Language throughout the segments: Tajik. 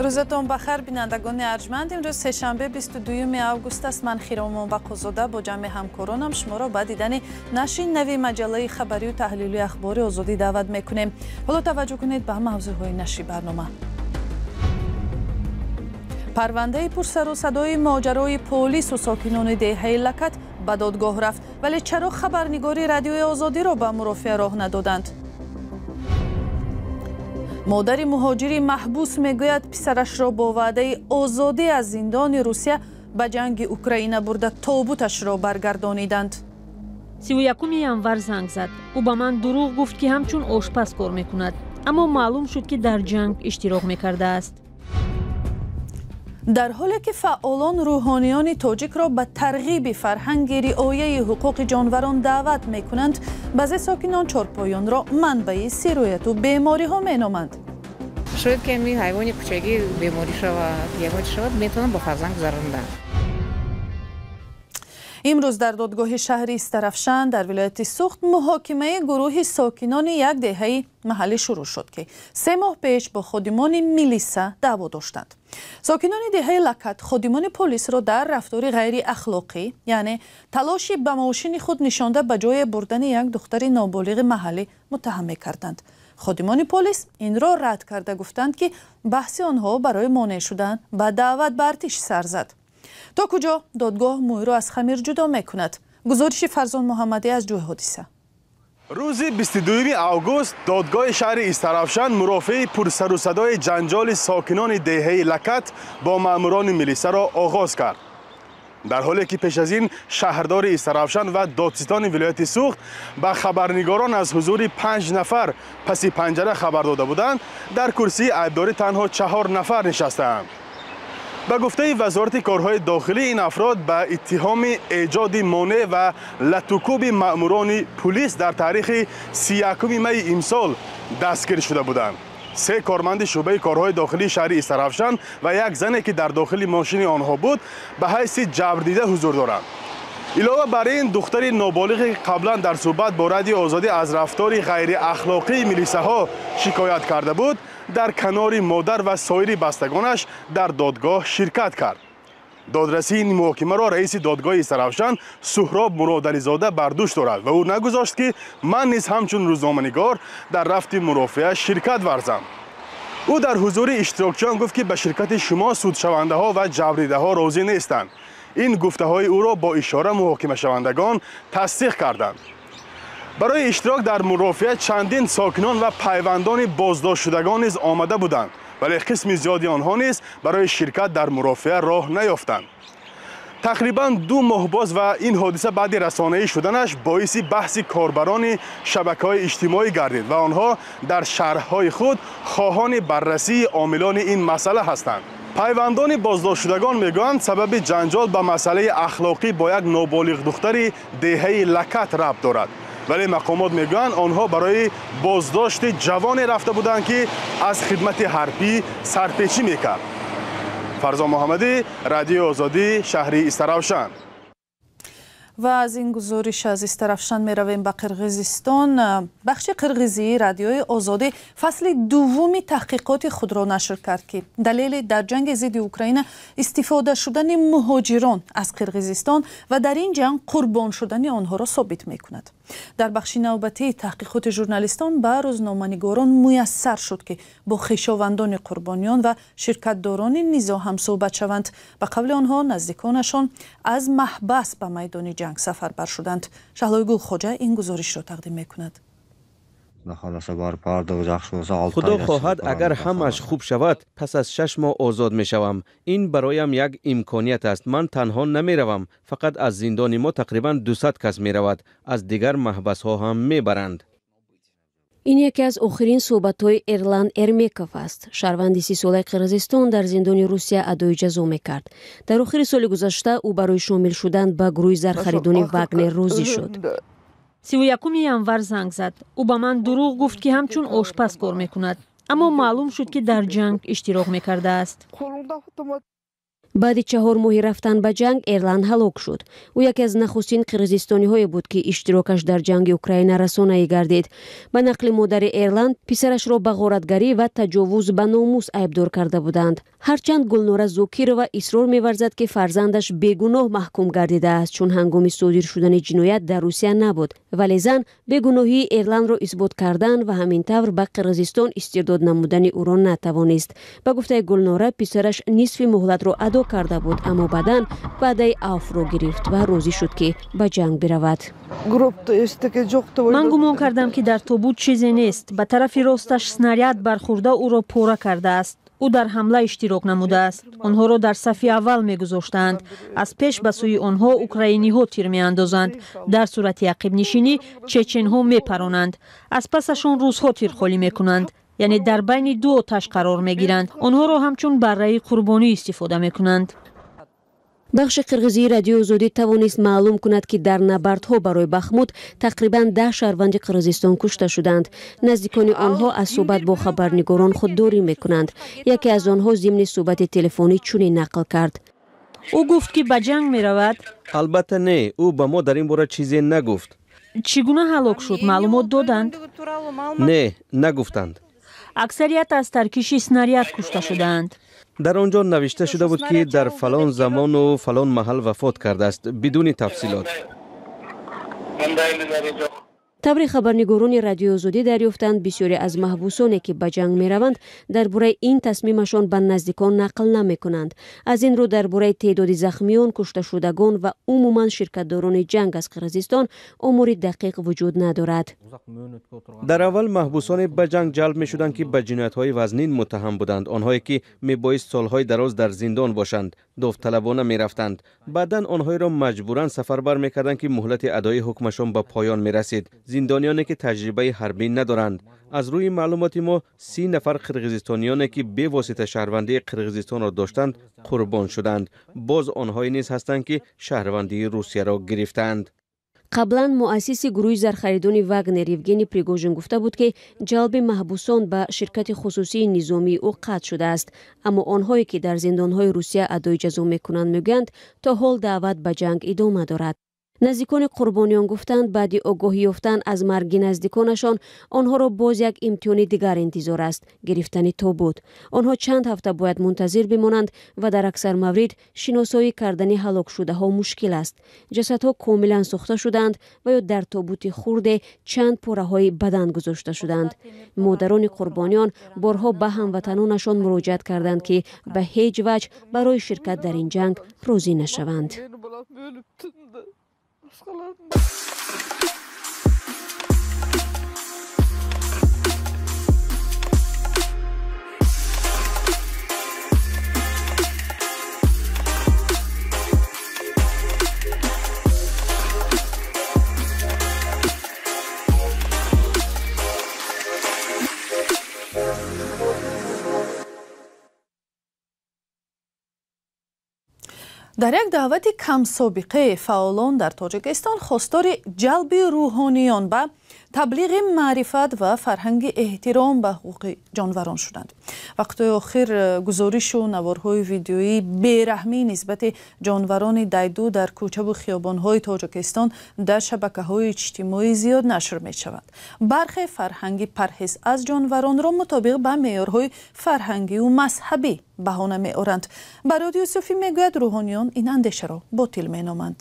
روزتون بخیر بینندگان ارجمند. امروز سه‌شنبه 22 آگوست است. من خیرام بقازاده با جمع همکارانم شما را به دیدن نشر نوی مجله خبری و تحلیلی اخبار آزادی دعوت میکنیم. حالا توجه کنید به موضوعهای نشری برنامه. پرونده پرسر و صدای ماجرای پلیس و ساکنان دهه لکت به دادگاه رفت، ولی چرا خبرنگاری رادیوی آزادی را به مرافعه راه ندادند؟ مادر مهاجری محبوس میگوید پسرش را با وعده آزادی از زندان روسیه به جنگ اوکراین برده تابوتش را برگردانیدند. 31 январ زنگ زد. او به من دروغ گفت که همچون آشپز کار میکند، اما معلوم شد که در جنگ اشتراک میکرده است. در حالی که فعالان روحانیان تاجیک را به ترغیب فرهنگ رعایت حقوق جانوران دعوت میکنند، بعضی ساکنان چارپایان را منبع سیرایت و بیماری ها مینامند. شاید که این حیوان کوچکی بیماری شود میتونن با فرزند گذراندن. امروز در دادگاه شهری استرافشان در ولایت سوخت محاکمه گروه ساکنان یک دهه محلی شروع شد که 3 ماه پیش با خادمان میلیسا دعوا داشتند. ساکنان دهه لکت خادمان پلیس را در رفتار غیر اخلاقی، یعنی تلاشی به ماشین خود نشانده به جای بردن یک دختر نابالغ محلی متهم کردند. خادمان پلیس این را رد کرده گفتند که بحث آنها برای مانع شدن به دعوت به ارتش سر زد. تا کجا دادگاه موی را از خمیر جدا میکند؟ گزارش فرزان محمدی از جای حادثه. روز 22 آگوست دادگاه شهر استرافشان مرافع پرسر و صدای جنجال ساکنان دهه لکت با ماموران میلیسا را آغاز کرد. در حالی که پیش از این شهردار استرافشان و دادستان ولایت سوخت به خبرنگاران از حضور 5 نفر پس پنجره خبر داده بودند، در کرسی عیبداری تنها 4 نفر نشستند. به گفته وزارت کارهای داخلی این افراد به اتهام ایجاد مانع و لطوکوب ماموران پلیس در تاریخ 31 می امسال دستگیر شده بودند. 3 کارمند شعبه کارهای داخلی شهر استرافشان و یک زنی که در داخل ماشین آنها بود به حیث جبردیده حضور دارند. علاوه بر این دختر نابالغ قبلا در صحبت با رادیو آزادی از رفتار غیر اخلاقی میلیساها شکایت کرده بود، در کنار مادر و سایر بستگانش در دادگاه شرکت کرد. دادرسی این محاکمه را رئیس دادگاه استرافشان سهراب مرادعلیزاده بر دوش دارد و او نگذاشت که من نیز همچون روزنامه‌نگار در رفت مرافعه شرکت ورزم. او در حضور اشتراکچیان گفت که به شرکت شما سودشونده ها و جبریده ها راضی نیستند. این گفته های او را با اشاره محاکمه شوندگان تصدیق کردند. برای اشتراک در مرافعه چندین ساکنان و پیوندان بازداشت شدگان نیز آمده بودند، ولی قسم زیادی آنها نیز برای شرکت در مرافعه راه نیافتند. تقریبا 2 ماه باز و این حادثه بعد رسانه‌ای شدنش باعث بحث کاربران شبکه‌های اجتماعی گردید و آنها در شهرهای خود خواهان بررسی عاملان این مسئله هستند. پیوندان بازداشت شدگان میگویند سبب جنجال به مسئله اخلاقی با یک نابالغ دختر دهه لکت ربط دارد، ولی مقامات میگویند آنها برای بازداشت جوان رفته بودند که از خدمت حربی سرپیچی میکرد. فرزان محمدی، رادیو آزادی، شهر استرافشان. و از این گزارش از استرافشان می رویم به قرقیزستان. بخش قرقیزی رادیوی آزادی فصل دوم تحقیقات خود را نشر کرد که دلیل در جنگ ضد اوکراین استفاده شدن مهاجران از قرقیزستان و در این جنگ قربان شدن آنها را ثابت می کند. در بخش نوبتی تحقیقات ژورنالیستان به روزنامه‌نگاران میسر شد که با خویشاوندان قربانیان و شرکتداران نزاع هم صحبت شوند. به قول آنها نزدیکانشان از محبس به میدان جنگ سفر بر شدند. شهلای گل خوجه این گزارش را تقدیم میکند. خدا خواهد اگر همش خوب شود پس از 6 ماه آزاد می شوم. این برایم یک امکانیت است. من تنها نمی روم، فقط از زندان ما تقریبا 200 کس می رود. از دیگر محبس ها هم می برند. این یکی از آخرین صحبت‌های ایرلند ارمیکوف است. شهروند 30 ساله قرقیزستان در زندان روسیه ادعای جزا می‌کرد. در آخر سال گذشته او برای شامل شدن به گروه زرخریدان واگنر راضی شد. 31 январ زنگ زد. او به من دروغ گفت که همچون آشپز کار میکند، اما معلوم شد که در جنگ اشتراک میکرده است. баъди 4 моҳи рафтан ба ҷанг Эрланд ҳалок шуд. Ӯ яке аз нахустин қирғизистониҳое буд, ки иштирокаш дар ҷанги Украина расонаӣ гардид. Ба нақли модари Эрланд, писарашро ба ғоратгарӣ ва таҷовуз ба номус айбдор карда буданд. ҳарчанд Гулнора Зокирова исрор меварзад, ки фарзандаш бегуноҳ маҳкум гардидааст, чун ҳангоми содир шудани ҷиноят дар Русия набуд. Вале зан бегуноҳии Эрландро исбот кардан ва ҳамин тавр ба Қирғизистон истирдод намудани ӯро натавонист. Ба гуфтаи Гулнора, писараш нисфи муҳлатро адо карда буд, аммо баъдан ваъдаи авфро гирифт ва розӣ шуд, ки ба ҷанг биравад. ман гумон кардам, ки дар тобут чизе нест. Ба тарафи росташ снаряд бархӯрда ӯро пора кардааст. ӯ дар ҳамла иштирок намудааст. онҳоро дар сафи аввал мегузоштанд. аз пеш ба сӯи онҳо украиниҳо тир меандозанд. дар сурати ақибнишинӣ чеченҳо мепаронанд. аз пасашон русҳо тирхолӣ мекунанд. яъне дар байни ду оташ қарор мегиранд. онҳоро ҳамчун барраи қурбонӣ истифода мекунанд. бахши қирғизии радиои озодӣ тавонист маълум кунад, ки дар набардҳо барои Бахмут тақрибан 10 шаҳрванди Қирғизистон кушта шуданд. наздикони онҳо аз суҳбат бо хабарнигорон худдорӣ мекунанд. яке аз онҳо зимни суҳбати телефонӣ чунин нақл кард: ӯ гуфт, ки ба ҷанг меравад. албатта не, ӯ ба мо дар ин бора чизе нагуфт. чӣ гуна ҳалок шуд? маълумот доданд? не, нагуфтанд. аксарият аз таркиши снаряд кушта шудаанд. дар он ҷо навишта шуда буд, ки дар фалон замону фалон маҳал вафот кардааст, бидуни тафсилот. табри хабарнигорони радиои озодӣ дарёфтанд, бисёре аз маҳбусоне, ки ба ҷанг мераванд, дар бораи ин тасмимашон ба наздикон нақл намекунанд. аз ин рӯ дар бораи теъдоди захмиён, кушташудагон ва умуман ширкатдорони ҷанг аз Қирғизистон омори дақиқ вуҷуд надорад. дар аввал маҳбусоне ба ҷанг ҷалб мешуданд, ки ба ҷиноятҳои вазнин муттаҳам буданд. онҳое, ки мебоист солҳои дароз дар зиндон бошанд, довталабона мерафтанд. баъдан онҳоеро маҷбуран сафарбар мекарданд, ки муҳлати адои ҳукмашон ба поён мерасид. зиндонионе, ки таҷрибаи ҳарбӣ надоранд. аз рӯи маълумоти мо 30 нафар қирғизистонионе, ки бевосита шаҳрвандии Қирғизистонро доштанд, қурбон шуданд. боз онҳое низ ҳастанд, ки шаҳрвандии Русияро гирифтанд. қаблан муассиси гурӯҳи зархаридони Вагнер Евгений Пригожин гуфта буд, ки ҷалби маҳбусон ба ширкати хусусии низомии ӯ қатъ шудааст, аммо онҳое, ки дар зиндонҳои Русия адои ҷазо мекунанд, мегӯянд то ҳол даъват ба ҷанг идома дорад. наздикони қурбониён гуфтанд, баъди огоҳӣ ёфтан аз марги наздиконашон, онҳоро боз як имтиҳони дигар интизор аст: гирифтани тобут. онҳо чанд ҳафта бояд мунтазир бимонанд ва дар аксар маврид шиносоӣ кардани ҳалокшудаҳо мушкил аст. ҷасадҳо комилан сӯхта шуданд ва ё дар тобути хурде чанд пораҳои бадан гузошта шуданд. модарони қурбониён борҳо ба ҳамватанонашон муроҷиат карданд, ки ба ҳеҷ ваҷ барои ширкат дар ин ҷанг розӣ нашаванд. дар як даъвати камсобиқа фаъолон дар Тоҷикистон хостори ҷалби рӯҳониён ба таблиғи маърифат ва фарҳанги эҳтиром ба ҳуқуқи ҷонварон шуданд. вақтҳои охир гузоришу наворҳои видеои бераҳмии нисбати ҷонварони дайду дар кӯчаву хиёбонҳои Тоҷикистон дар шабакаҳои иҷтимоӣ зиёд нашр мешавад. бархе фарҳанги парҳез аз ҷонваронро мутобиқ ба меъёрҳои фарҳангию мазҳабӣ баҳона меоранд. Бароди Юсуфӣ мегӯяд рӯҳониён ин андешаро ботил меноманд.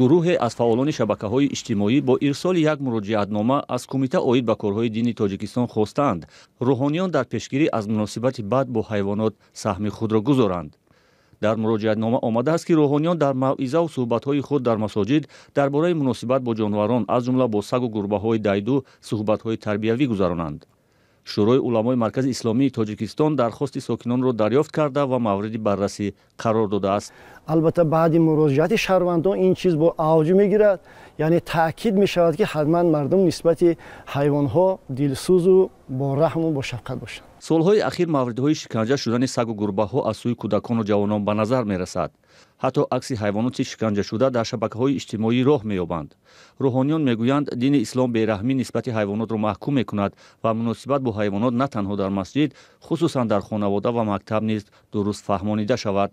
гурӯҳе аз фаъолони шабакаҳои иҷтимоӣ бо ирсоли як муроҷиатнома аз Кумита оид ба корҳои дини Тоҷикистон хостанд рӯҳониён дар пешгирӣ аз муносибати бад бо ҳайвонот саҳми худро гузоранд. дар муроҷиатнома омадааст, ки рӯҳониён дар мавъизаву суҳбатҳои худ дар масоҷид дар бораи муносибат бо ҷонварон, аз ҷумла бо сагу гурбаҳои дайду суҳбатҳои тарбиявӣ гузаронанд. шӯрои уламои маркази исломии Тоҷикистон дархости сокинонро дарёфт карда ва мавриди баррасӣ қарор додааст. البته بعد مراجعت شهروندان این چیز با اوج میگیرد، یعنی تاکید می شود که حتما مردم نسبت حیوان ها دلسوز و با رحم و با شفقت باشند. سالهای اخیر موردهای شکنجه شدن سگ و گربه ها از سوی کودکان و جوانان به نظر می رسد. حتی عکس حیوانات شکنجه شده در شبکه‌های اجتماعی راه می‌یابند. روحانیان میگویند دین اسلام بی‌رحمی نسبت حیوانات را محکوم می‌کند و مناسبت با حیوانات نه تنها در مسجد، خصوصا در خانواده و مکتب نیز درست فهمانیده شود.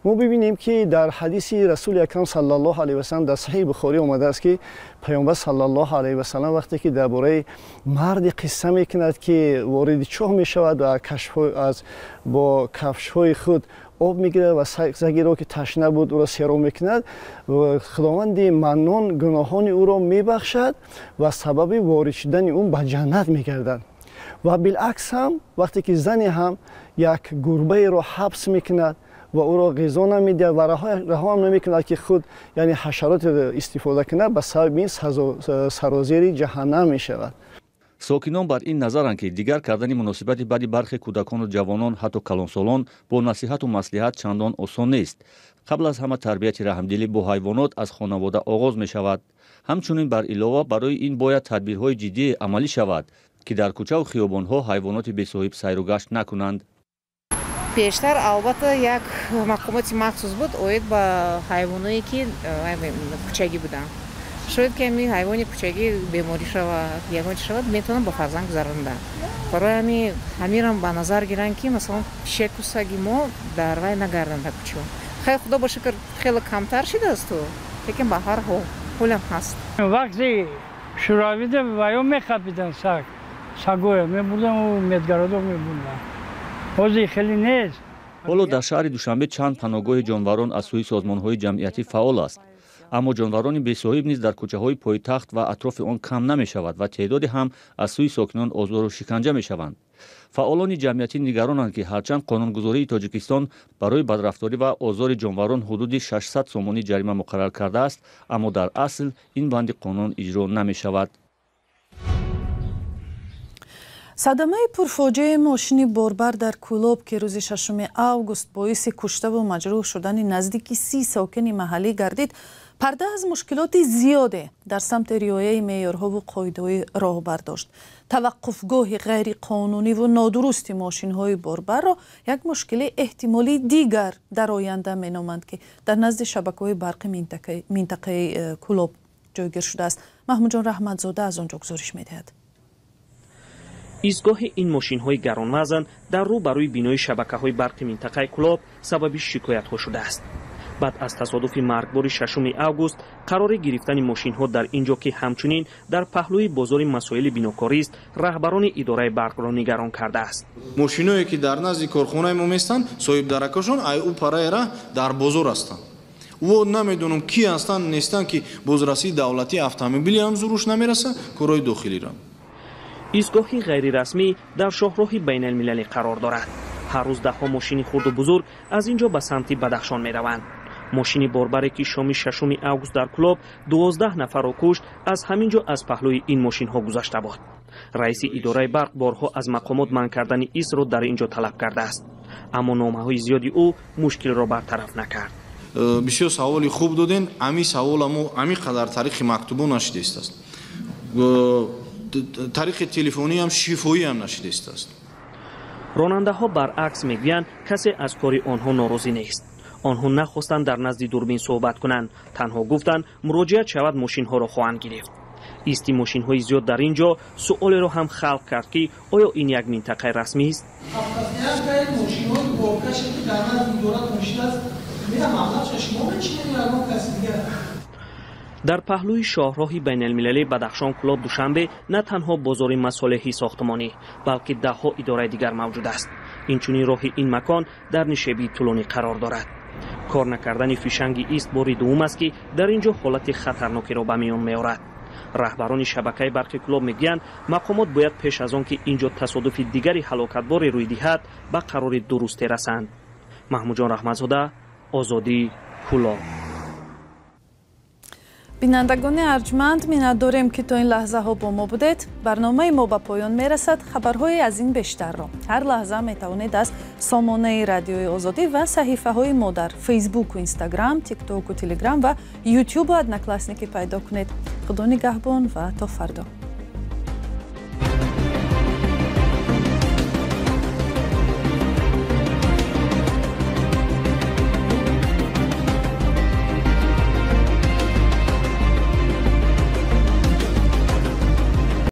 ما ببینیم که در حدیث رسول اکرم صلی الله علیه و سلم در صحیح بخاری آمده است که پیامبر صلی الله علیه و سلم وقتی که درباره مرد قصه میکند که وارد چاه میشود و با کفش‌های خود آب میگیرد و سگی را که تشنه بود او را سیراب میکند و خداوند منان گناهان او را میبخشد و سبب وارد شدن اون به جنت میگردد. و بالعکس هم وقتی که زنی هم یک گربه را حبس میکند و او را غذا نمیده و رها هم نمیکند که خود یعنی حشرات استفاده کنه، به سبب این سرازیر جهنم میشود. ساکنان بر این نظرند که دیگر کردن مناسبت بدی برخی کودکان و جوانان حتی کلانسالان با نصیحت و مصلحت چندان آسان نیست. قبل از همه تربیت رحمدلی با حیوانات از خانواده آغاز می شود. همچنین بر علاوه برای این باید تدبیرهای جدی عملی شود که در کوچه و خیابانها حیوانات بی صاحب سیر و گشت نکنند. پیشتر البته یک مقامات مخصوص بود اوید با حیوانایی که کوچگی بودن. شاید که می حیوان کوچگی بیماری شود یا شود میتونن با فرزند گذراندن. برای همین هم به نظر گیرن که مثلا شک و سگی ما در وای نگردن تا کوچو. خیلی خدا باشه که خیلی کمتر شده است تو. لیکن به هر حال هم هست. وقتی شوراویده وایو میخوابیدن سگو میبردن و میدگرادو میبردن. حوزه خیلی نیست. حالا در شهر دوشنبه چند پناهگاه جانوران از سوی سازمان‌های جمعیتی فعال است. اما جانوران بی‌صاحب نیز در کوچه‌های پایتخت و اطراف آن کم نمی‌شود و تعدادی هم از سوی ساکنان آزار و شکنجه می‌شوند. فعالان جمعیتی نگرانند که هرچند قانونگذاری تاجیکستان برای بدرفتاری و آزار جانوران حدود 600 سومانی جریمه مقرر کرده است، اما در اصل این بند قانون اجرا نمی‌شود. صدمه پرفاجعه ماشین باربر در کولوب که روز 6 اوگوست باعث کشته و مجروح شدن نزدیک 30 ساکن محلی گردید، پرده از مشکلات زیاده در سمت رعایت معیارها و قاعده‌های راه برداشت. توقفگاه غیر قانونی و نادرست ماشین‌های باربر را یک مشکل احتمالی دیگر در آینده می‌نامند که در نزد شبکه‌های برق منطقه کولوب جایگیر شده است. محمود جان رحمتزاده از آنجا گزارش می‌دهد. ایستگاه این ماشین‌های گرانوزن در رو برای بینای شبکه‌های برق منطقه کولوب سبب شکایت‌ها شده است. بعد از تصادف مرگبار 6 اوگوست قرار گرفتن ماشین‌ها در اینجا که همچنین در پهلوی بازار مسائل بیناکاری است، رهبران اداره برق را نگران کرده است. ماشینایی که در نزد کارخانه ما هستند صاحب درکشان او پرایرا در بازار هستند. و نمیدونم کی هستند نیستند که بازرسی دولتی автомобили هم زروش نمیرسه کارهای داخلی را. ایستگاهی غیر رسمی در شاهراه بین المللی قرار دارد. هر روز ده‌ها ماشین خرد و بزرگ از اینجا به سمت بدخشان می روند. ماشین باربری که شام 6 اوگوست در کلوب 12 نفر را کشت از همینجا از پهلوی این ماشین ها گذشته بود. رئیس اداره برق بارها از مقامات منع کردن ایست را در اینجا طلب کرده است، اما نامه های زیادی او مشکل را برطرف نکرد. بسیار سوال خوب دادین. امی سوالمو امی قدر تاریخ مکتوبو نشده است. تاریخ تلفنی هم شفاهی هم نشده است. راننده ها برعکس میگویند کسی از کار آنها ناراضی نیست. آنها نخواستند در نزد دوربین صحبت کنند، تنها گفتند مراجعت شود ماشین ها را خواهند گرفت. ایستی ماشین های زیاد در اینجا سؤال را هم خلق کرد که آیا این یک منطقه رسمی است؟ در پهلوی شاهراه بین المللی بدخشان کلوب دوشنبه نه تنها بازار مصالحی ساختمانی بلکه ده‌ها اداره دیگر موجود است. اینچنین راه این مکان در نشیبی طولانی قرار دارد. کار نکردن فیشنگ ایست بار دوم است که در اینجا حالت خطرناکی را به میان میآورد. رهبران شبکه برق کلوب میگویند مقامات باید پیش از آن که اینجا تصادف دیگری هلاکتبار روی دهد به قرار درستی رسند. محمود جان رحمتزاده، آزادی، کلوب. бинандагони арҷманд, миннатдорем ки то ин лаҳзаҳо бо мо будед. барномаи мо ба поён мерасад. хабарҳои аз ин бештарро ҳар лаҳза метавонед аз сомонаи радиои озодӣ ва саҳифаҳои мо дар фейсбуку, инстаграм, тиктоку, телеграм ва ютюбу одноклассники пайдо кунед. худо нигаҳбон ва то фардо.